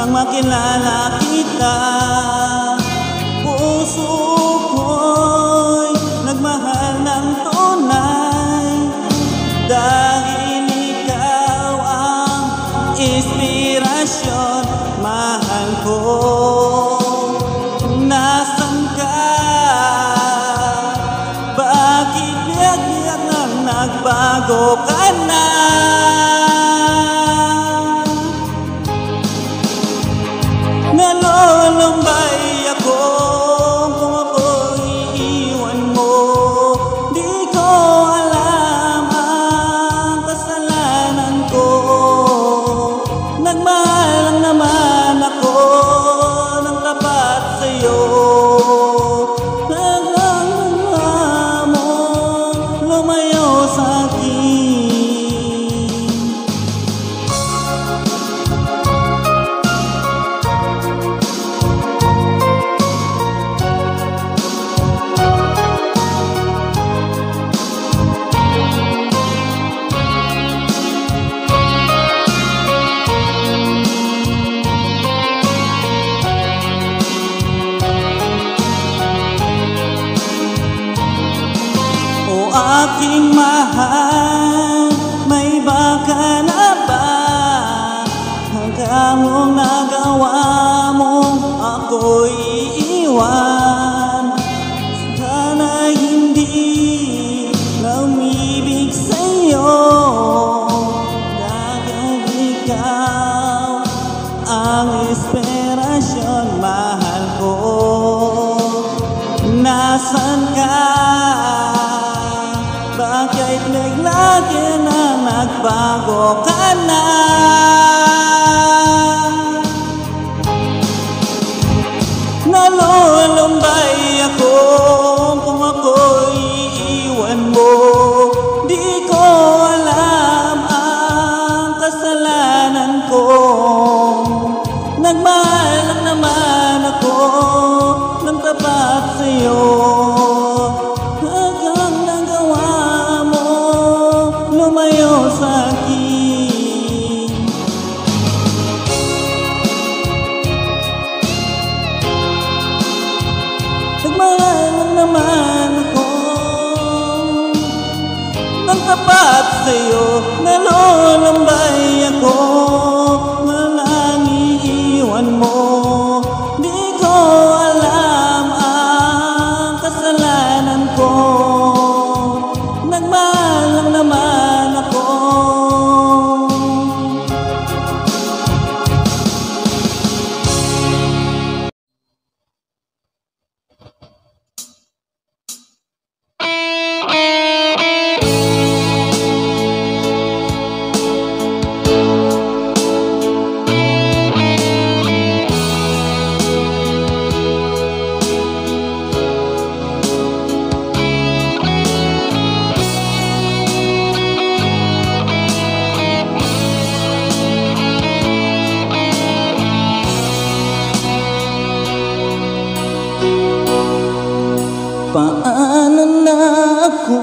Makilala kita, puso ko'y nagmahal ng tunay, dahil ikaw ang inspirasyon, mahal ko. Nasaan ka? Bakit biglang nagbago ka na? Nalulumbay ako kung ako'y iiwan mo. Di ko alam ang kasalanan ko. Nagmahal lang naman ako ng tapat sa'yo. Nagmahal mo lumayo sa'kin. Aking mahal, may baka na ba? Hanggang mong nagawa mong ako'y iiwan. Sana'y hindi na umibig sa'yo, dahil ikaw ang inspirasyon, mahal ko. Nasaan ka? Bakit naglagi na nagbago ka na? Nalulumbay ako kung ako'y iiwan mo. Di ko alam ang kasalanan ko. Nagmahal lang naman ako ng tapat sa'yo. Lumayo sa'kin. Nagmahal lang naman ako ng tapat sa'yo. Nalulumbay ako, walang iiwan mo. Di ko alam ang kasalanan ko. Nagmahal lang naman ako. Paano na ako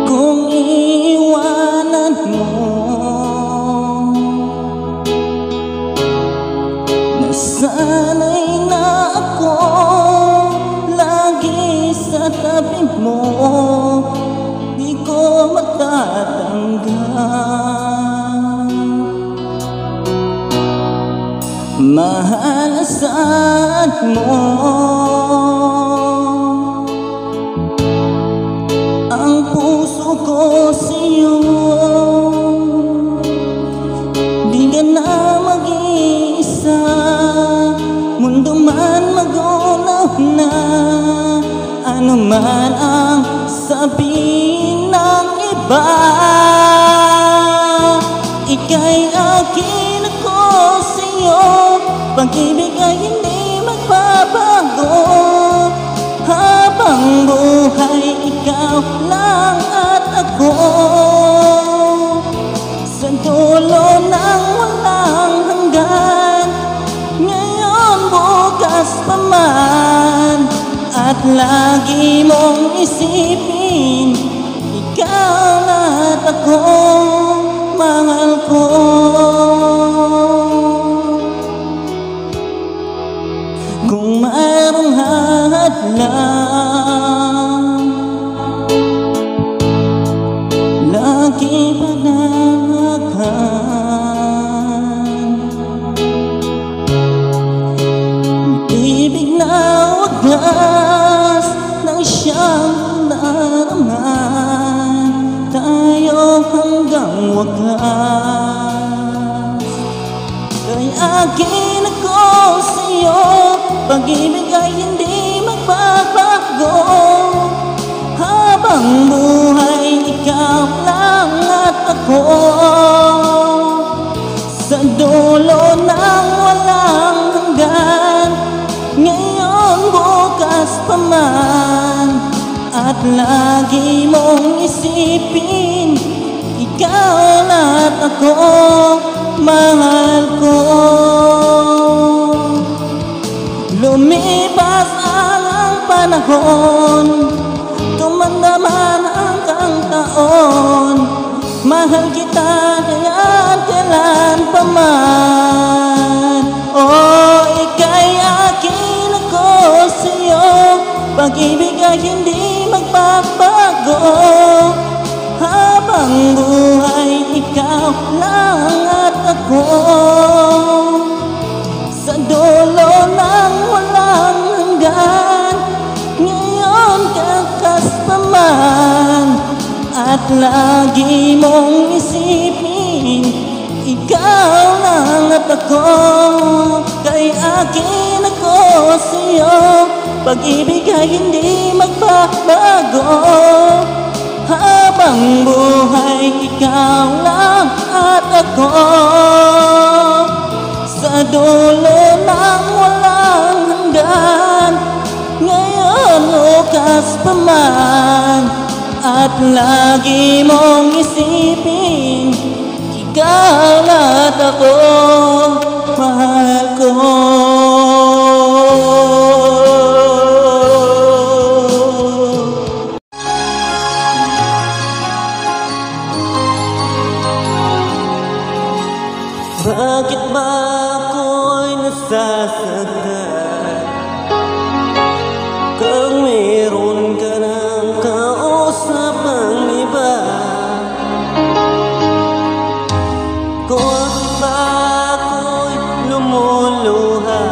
kung iwanan mo? Nasanay na ako lagi sa tabi mo. Di ko matatanggal. Mahalasan mo ang puso ko sa'yo. Di ka na mag-iisa, mundo man magunaw na. Ano man ang sabihin pag-ibig ay hindi magbabago. Habang buhay, ikaw lang at ako. Sa dulo ng walang hanggan, ngayon, bukas pa man. At lagi mong isipin, ikaw at ako, mahal ko. Kung mayroong hadlang, lagi panawagan, ibig na wagas ng siyang naraman, tayo hanggang wakas. Kaya ginako sa'yo, pag-ibig ay hindi magbabago. Habang buhay, ikaw lang at ako. Sa dulo ng walang hanggan, ngayon, bukas pa man. At lagi mong isipin, ikaw at ako, mahal ko. Lumipas ang panahon, tumanda man hanggang taon, mahal kita kaya't kailan pa man. Oh, ika'y akin, ako sa'yo, pag-ibig ay hindi magbabago. Habang buhay, ikaw lang at ako. Sa dulo ng walang hanggan, ngayon kakas pa man. At lagi mong isipin, ikaw lang at ako. Kay akin, ako sa'yo, pag-ibig ay hindi magbabago. Habang buhay, ikaw lang at ako. Sa dulo ng walang hanggan, ngayon okas pa man. At lagi mong isipin, ikaw at ako, mahal ko. Bakit ba ako'y nasasaktan kung meron ka ng kausap ang iba? Bakit ba ako'y lumuluha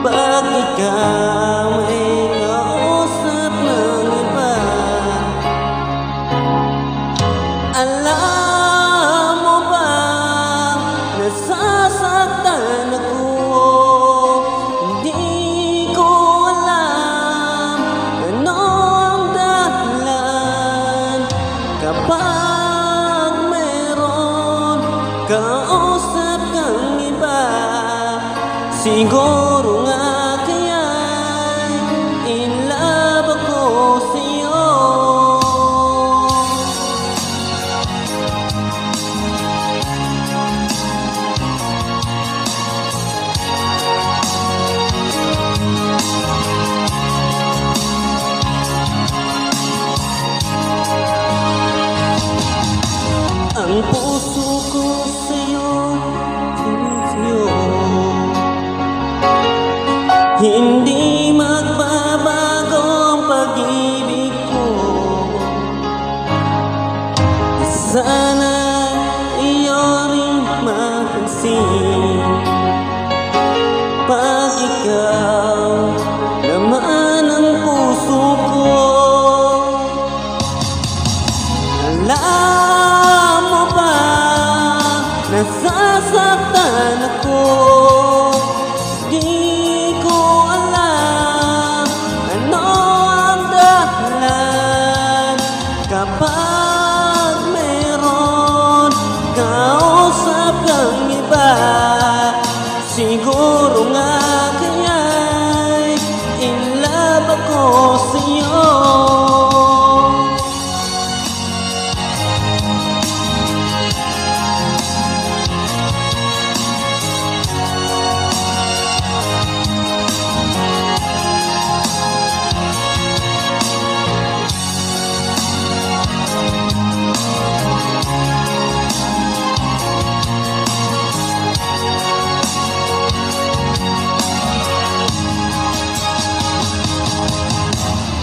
pag ikaw ay kausap ng iba? Alam mo ba, nasasaktan ako. Hindi ko alam ano ang dahilan. Kapag meron kausap kang iba, siguro nga kaya'y in love ako sa'yo. Ang puso ko sa'yo, sa'yo.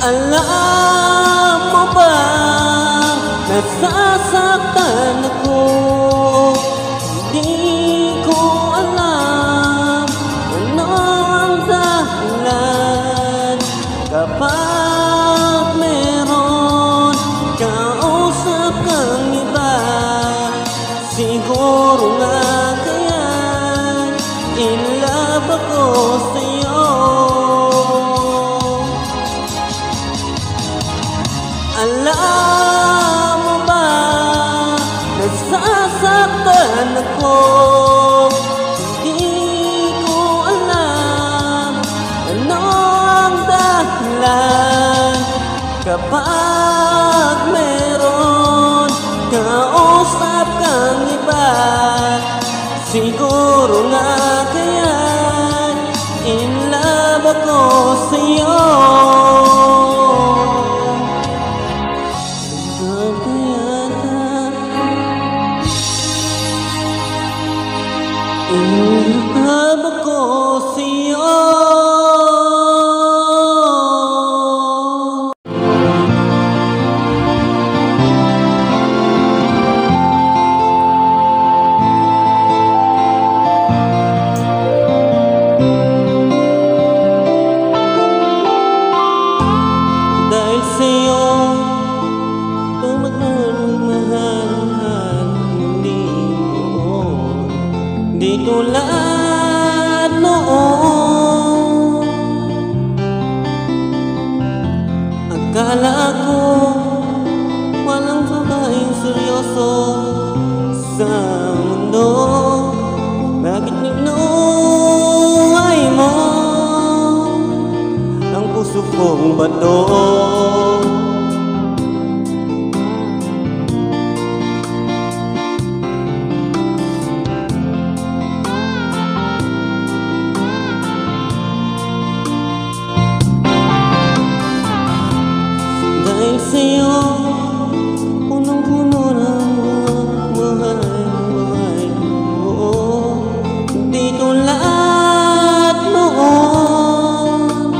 Alam mo ba, nasasaktan ako. Hindi ko alam ano ang dahilan. Kapag meron kausap kang iba, siguro nga kaya't in love ako sa'yo. Alam mo ba, nasasaktan ako. Hindi ko alam ano ang dahilan. Kapag meron kausap kang iba, siguro nga kaya't in love ako sa'yo. In love ako sa'yo. Dahil sa'yo ito magmahal, hindi noon, di tulad noon. Akala ko walang babaeng seryoso sa mundo. Bakit minuhay mo ang puso kong bato? Dahil sa'yo, punong-puno ng buhay mo. Di tulad noon.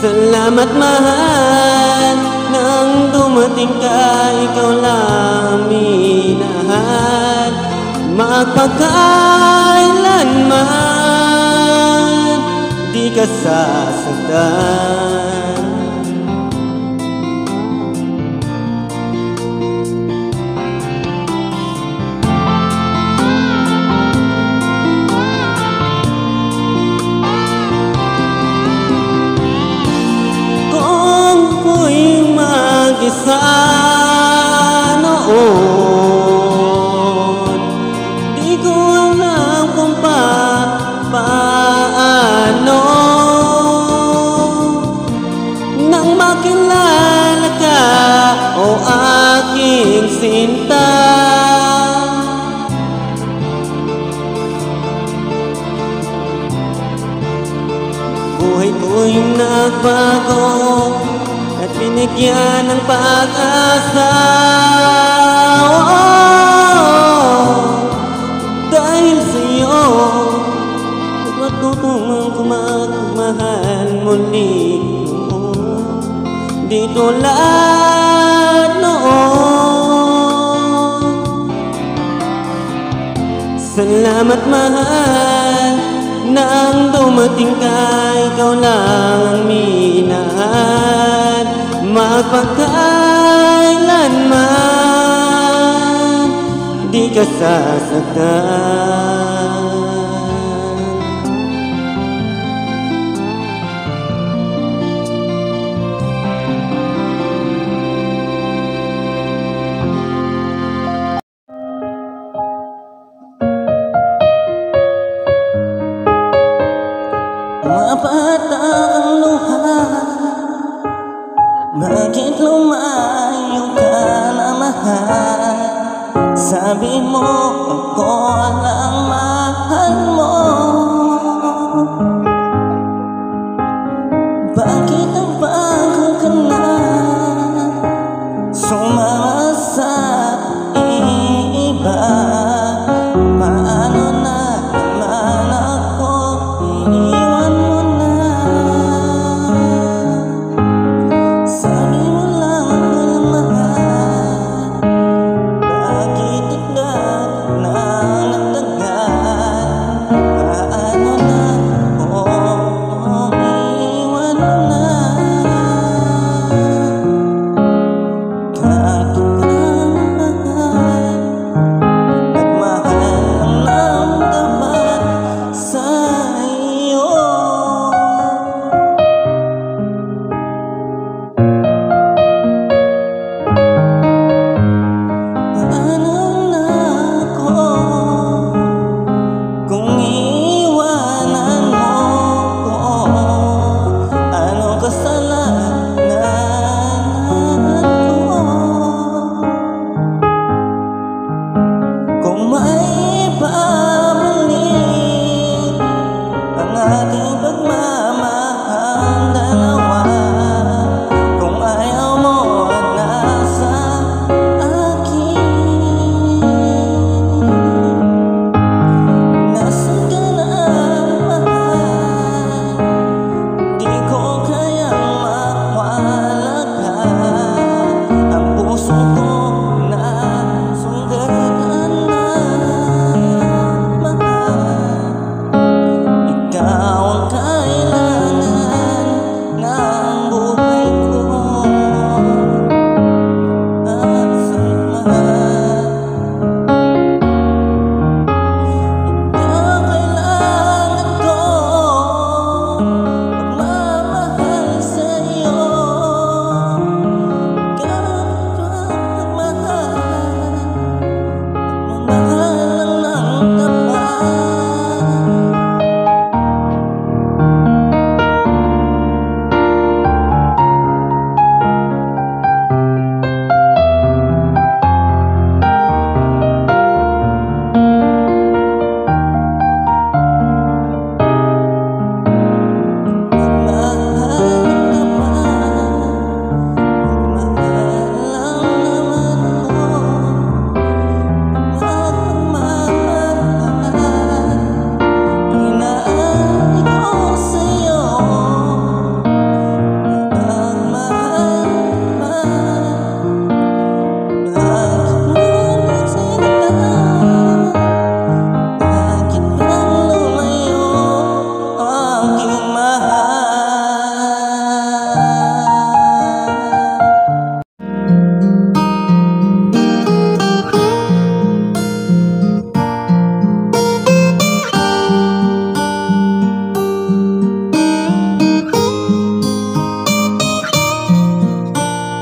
Salamat mahal, nang dumating ka, ikaw lang minahal. Magpakailanman di ka sasaktan. Kung ako'y mag-isa noon, di ko alam kung paano. Nang makilala ka, o aking sinta, buhay ko'y nagbago at binigyan ng pag-asa. Dahil sa'yo, natutong ko magmahal muli. Di tulad noon. Salamat mahal, nang dumating ka, ikaw lang ang minahal. Magpakailanman di ka sasaktan. Mapatak ang luha, bakit lumayo ka na mahal? Sabi mo ako lang mahal mo. Bakit ang bago ka na sumama sa iba? Paano na naman ako, iiwan mo na?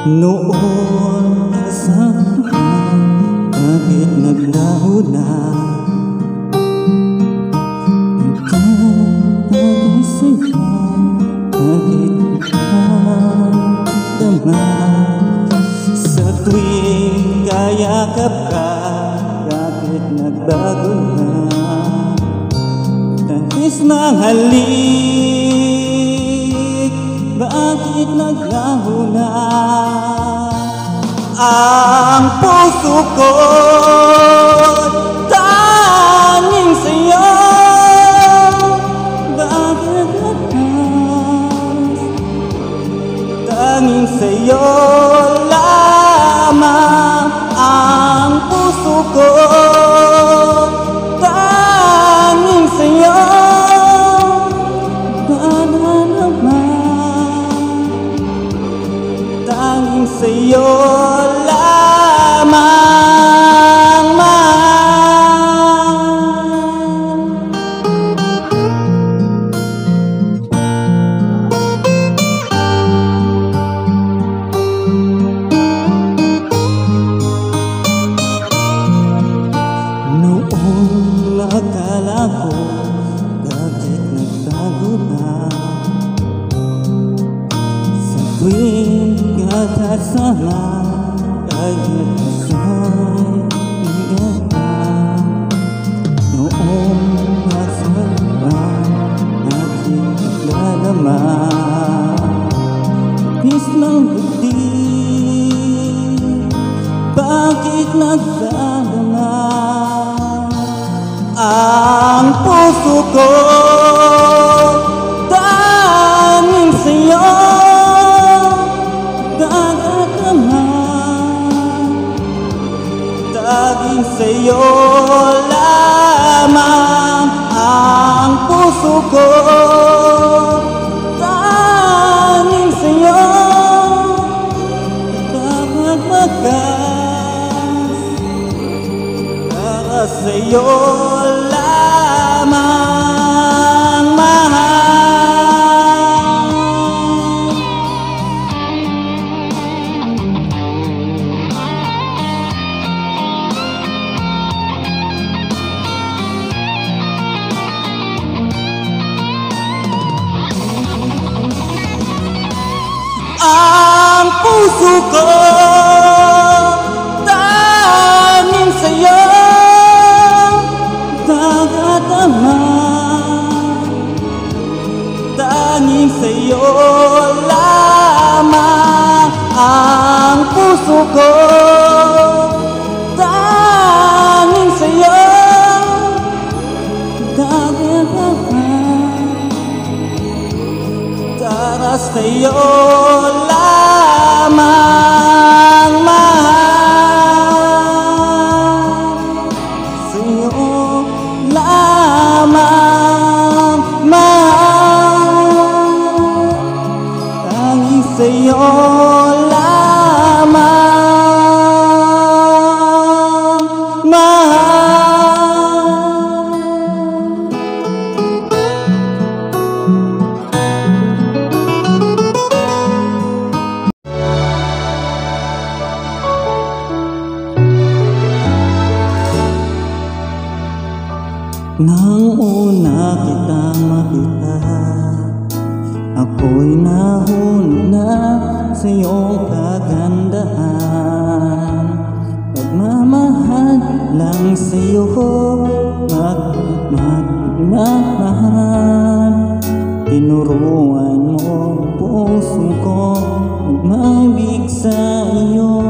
Noon kasama, bakit naglaho na? Ikaw ay saya, bakit nagdama? Sa tuwing kayakap ka, bakit nagbago na? Tamis ng halik, bakit naglaho na? Ang puso ko tanging sa'yo, bakit nagpas? Tanging sa'yo lamang ang puso ko, tanging sa'yo, wala naman, tanging sa'yo lamang, mahal. Noong akala ko, bakit nagtago na? Sa tuwing kasama, kahit nasa'y hingga. Noong kasama, bakit naglalaman? Pis ng buti, bakit nagdalaman? Ang puso ko tanging sa'yo, bakit naman? Tanging sa'yo lamang ang puso ko, tanging sa'yo, bakit magas? Para sa'yo lamang, mahal. Ang puso ko tanging sa'yo, bakit naman? Tanging sa'yo lamang ang puso ko, tanging sa'yo, bakit naman? Para sa'yo lamang, mahal. Sa'yo lamang, mahal. Tanging sa'yo lamang, mahal. Nang una kitang makita, ako'y nahulog na sa iyong kagandahan. Nagmamahal lang sa iyo, magmahal. Tinuruan mo ang puso ko magmahal sa iyo.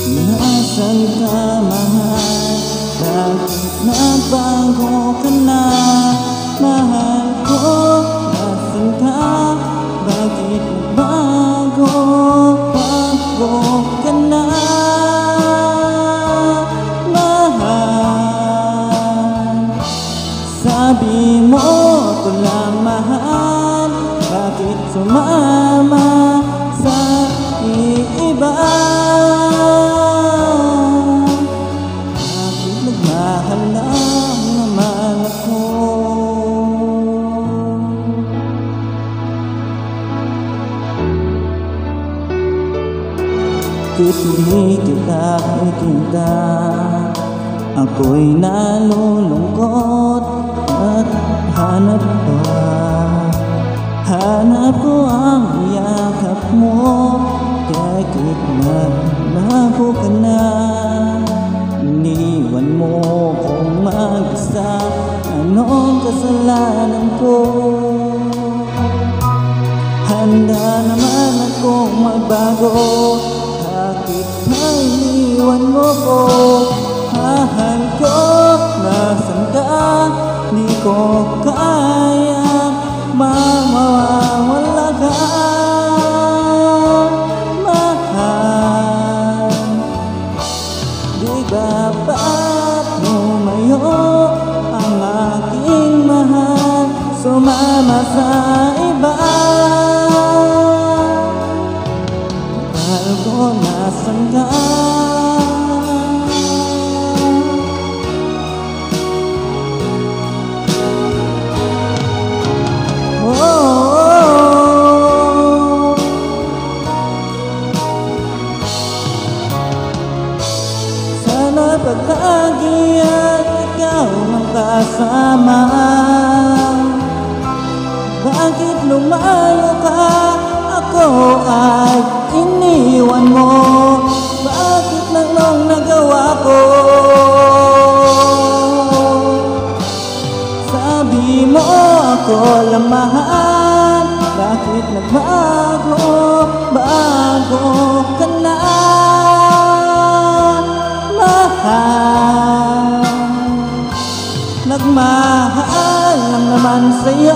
Nasaan ka, mahal? Bakit nagbago ka na, mahal ko? Nasaan ka? Bakit nagbago? Bago ka na, mahal. Sabi mo ko lang, mahal, bakit sumama sa iba? Mahal lang naman ako. Bakit di kita nakikita? Ako'y nalulungkot at hanap pa. Hanap ko ang yakap mo, kahit nagbago ka na. Iniwan mo kong mag-isa, anong kasalanan ko? Handa naman akong magbago, bakit naiwan mo ko? Mahal ko, nasan ka? Di ko kaya mawawala ka. Mahal, di ba ba't lumayo ang aking mahal, sumama sa iba? Mahal ko, nasan ka? Pag-agi at ikaw ang kasama. Bakit lumayo ka? Ako ay iniwan mo. Bakit lang nung nagawa ko? Sabi mo ako lang mahal, bakit nagbago? Bago ka na. Nagmahal lang naman sa'yo.